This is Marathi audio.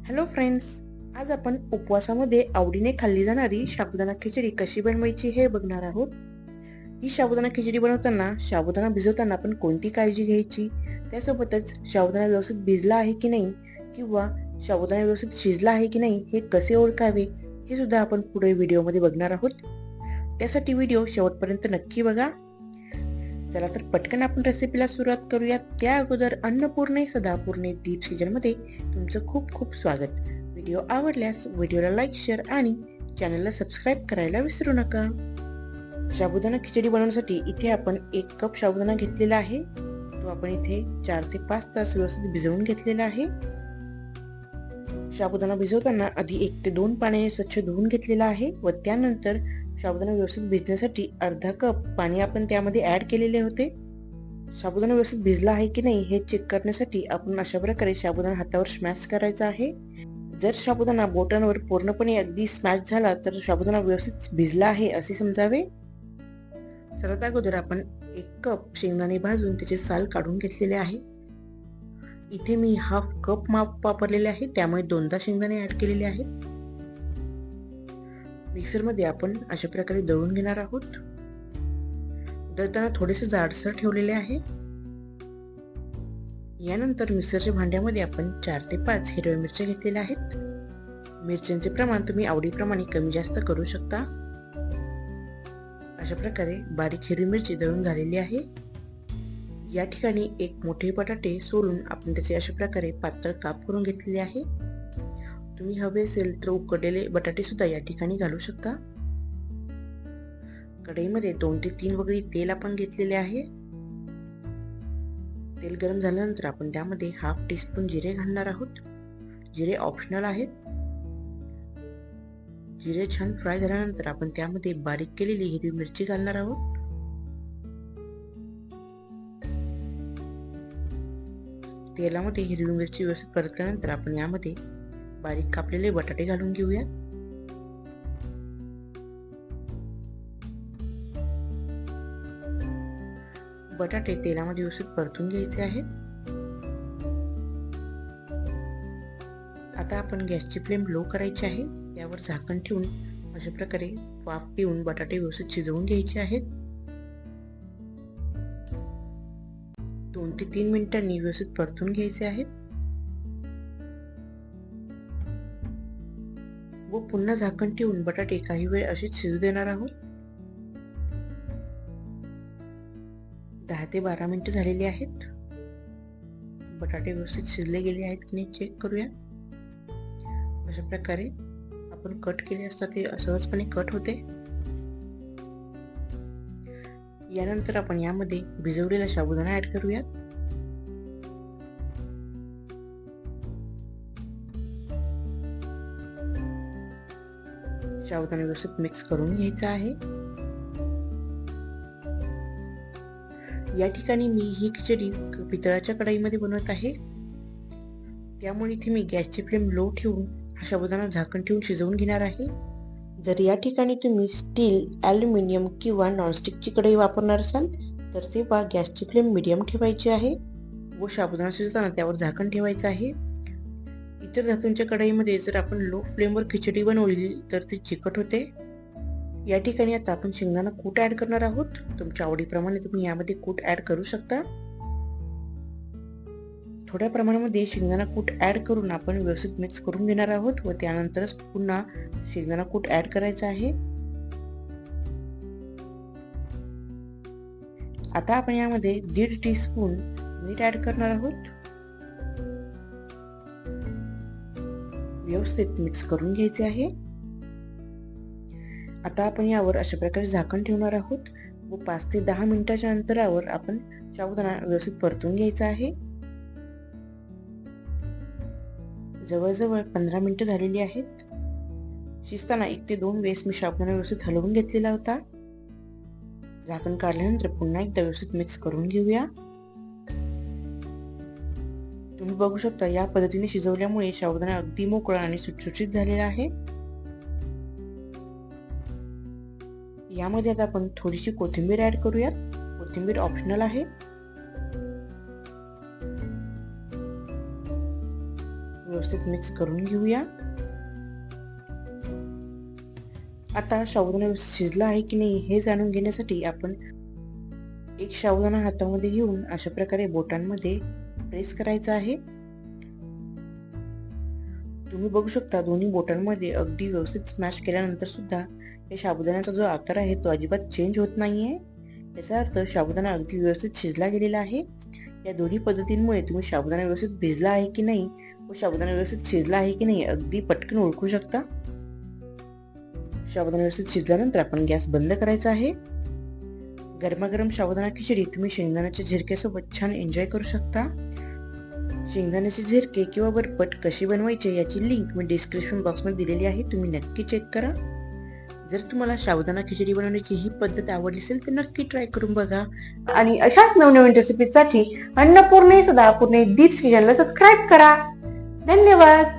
हॅलो फ्रेंड्स, आज आपण उपवासामध्ये आवडीने खाल्ली जाणारी साबुदाणा खिचडी कशी बनवायची हे बघणार आहोत. ही साबुदाणा खिचडी बनवताना साबुदाणा भिजवताना आपण कोणती काळजी घ्यायची, त्यासोबतच साबुदाणा व्यवस्थित भिजला आहे की नाही किंवा साबुदाणा व्यवस्थित शिजला आहे की नाही हे कसे ओळखावे हे सुद्धा आपण पुढे व्हिडिओमध्ये बघणार आहोत. त्यासाठी व्हिडिओ शेवटपर्यंत नक्की बघा. चला तर पटकन आपण रेसिपीला सुरुवात करूयात. त्या अगोदर अन्नपूर्णे सदापूर्णे डीप सीजनमध्ये तुमचं खूप खूप स्वागत. व्हिडिओ आवडल्यास व्हिडिओला लाईक, शेअर आणि चॅनलला सबस्क्राईब करायला विसरू नका. साबुदाणा खिचडी बनवण्यासाठी इथे आपण 1 कप साबुदाणा घेतलेला आहे. तो आपण इथे 4 ते 5 तास व्यवस्थित भिजवून घेतलेला आहे. साबुदाणा भिजवताना आधी 1 ते 2 पाण्याने स्वच्छ धुवून घेतलेला आहे व त्यानंतर साबुदाणा व्यवस्थित भिजण्यासाठी अर्धा कप पाणी आपण त्यामध्ये ऍड केलेले होते. साबुदाणा व्यवस्थित भिजला आहे की नाही हे चेक करण्यासाठी आपण अशा प्रकारे साबुदाणा हातावर स्मॅश करायचा आहे. जर साबुदाणा बोटांवर पूर्णपणे अगदी स्मॅश झाला तर साबुदाणा व्यवस्थित भिजला आहे असे समजावे. सर्वात अगोदर आपण 1 कप शेंगदाणे भाजून त्याचे साल काढून घेतलेले आहे. इथे मी हाफ कप माप वापरलेले आहे, त्यामुळे 2दा शेंगदाणे ऍड केलेले आहेत. मिक्सरमध्ये आपण अशा प्रकारे दळून घेणार आहोत. दळताना थोडेसे जाडसर ठेवलेले आहे. यानंतर मिक्सरच्या भांड्यामध्ये आपण 4 ते 5 हिरव्या मिरच्या घेतलेल्या आहेत. मिरच्यांचे प्रमाण तुम्ही आवडीप्रमाणे कमी जास्त करू शकता. अशा प्रकारे बारीक हिरवी मिरची दळून झालेली आहे. या ठिकाणी 1 मोठे बटाटे सोलून आपण त्याचे अशा प्रकारे पातळ काप करून घेतलेले आहे. तुम्ही हवे असेल तर उकडलेले बटाटे सुद्धा या ठिकाणी घालू शकता. कढईमध्ये 2 ते 3 वगळी तेल आपण घेतलेले आहे. तेल गरम झाल्यानंतर आपण त्यामध्ये हाफ टीस्पून जिरे घालणार आहोत. जिरे ऑप्शनल आहेत. जिरे छान फ्राय झाल्यानंतर आपण त्यामध्ये बारीक केलेली हिरवी मिरची घालणार आहोत. तेलामध्ये हिरवी मिरची व्यवस्थित परतल्यानंतर आपण यामध्ये बारीक कापलेले बटाटे घालून घेऊया. बटाटे तेलामध्ये व्यवस्थित परतून घ्यायचे आहेत. आता आपण गॅसची फ्लेम लो करायची आहे. यावर झाकण ठेवून अशा प्रकारे वाफ देऊन बटाटे व्यवस्थित शिजवून घ्यायचे आहेत. 2 ते 3 मिनिटांनी व्यवस्थित परतून घ्यायचे आहेत व पुन्हा झाकण ठेवून बटाटे काही वेळ असेच शिजू देणार आहोत. 10 ते 12 मिनिटं झालेली आहेत. बटाटे व्यवस्थित शिजले गेले आहेत की नाही चेक करूया. अशा प्रकारे आपण कट केले असता ते सहजपणे कट होते. यानंतर आपण यामध्ये भिजवलेला साबुदाणा ऍड करूयात. साबुदाणा व्यवस्थित मिक्स करून घ्यायचा आहे. या ठिकाणी मी ही खिचडी पितळाच्या कढईमध्ये बनवत आहे, त्यामुळे इथे मी गॅसची फ्लेम लो ठेवून हा साबुदाणा झाकण ठेवून शिजवून घेणार आहे. जर या ठिकाणी तुम्ही स्टील, ॲल्युमिनियम किंवा नॉनस्टिकची कढई वापरणार असाल तर तेव्हा गॅसची फ्लेम मीडियम ठेवायची आहे व साबुदाणा शिजवताना त्यावर झाकण ठेवायचं आहे. इतर धातूंच्या कढईमध्ये जर आपण लो फ्लेमवर खिचडी बनवली तर ती चिकट होते. या ठिकाणी आता आपण शेंगदाणा कूट ऍड करणार आहोत. तुमच्या आवडीप्रमाणे तुम्ही यामध्ये कूट ऍड करू शकता. थोड्या प्रमाणामध्ये शेंगदाणा कूट ऍड करून आपण व्यवस्थित मिक्स करून घेणार आहोत व त्यानंतरच पुन्हा शेंगदाणा कूट ऍड करायचा आहे. आता आपण यामध्ये 1.5 टीस्पून मीठ ऍड करणार आहोत. व्यवस्थित मिक्स करून घ्यायचे आहे. आता आपण यावर अशा प्रकारे झाकण ठेवणार आहोत व 5 ते 10 मिनिटाच्या अंतरावर आपण साबुदाणा व्यवस्थित परतून घ्यायचा आहे. जवळजवळ 15 मिनिटं झालेली आहेत. शिजताना 1 ते 2 वेळेस मी साबुदाणा व्यवस्थित हलवून घेतलेला होता. झाकण काढल्यानंतर पुन्हा एकदा व्यवस्थित मिक्स करून घेऊया. तुम्ही बघू शकता या पद्धतीने शिजवल्यामुळे साबुदाणा अगदी मोकळा आणि सुटसुटीत झालेला आहे. यामध्ये आता आपण थोडीशी कोथिंबीर ऍड करूयात. कोथिंबीर ऑप्शनल आहे. व्यवस्थित मिक्स करून घेऊया. आता साबुदाणा व्यवस्थित शिजला आहे की नाही हे जाणून घेण्यासाठी आपण एक साबुदाणा हातामध्ये घेऊन अशा प्रकारे बोटांमध्ये प्रेस करायचा आहे. तुम्ही बघू शकता दोन्ही बोटांमध्ये अगदी व्यवस्थित स्मॅश केल्यानंतर सुद्धा या साबुदाण्याचा जो आकार आहे तो अजिबात चेंज होत नाहीये. याचा अर्थ साबुदाणा अगदी व्यवस्थित शिजला गेलेला आहे. या दोन्ही पद्धतींमुळे तुम्ही साबुदाणा व्यवस्थित भिजला आहे की नाही व साबुदाणा व्यवस्थित शिजला आहे की नाही अगदी पटकन ओळखू शकता. साबुदाणा व्यवस्थित शिजल्यानंतर आपण गॅस बंद करायचा आहे. गरमागरम साबुदाणा खिचडी तुम्ही शेंगदाण्याच्या झिरक्यासोबत छान एन्जॉय करू शकता. शेंगदाण्याचे झिरके किंवा बरपट कशी बनवायचे याची लिंक मी डिस्क्रिप्शन बॉक्समध्ये दिलेली आहे, तुम्ही नक्की चेक करा. जर तुम्हाला साबुदाणा खिचडी बनवण्याची ही पद्धत आवडली असेल तर नक्की ट्राय करून बघा. आणि अशाच नवनवीन रेसिपीसाठी अन्नपूर्णे सदापूर्णे दीप्स किचनला सबस्क्राईब करा. धन्यवाद.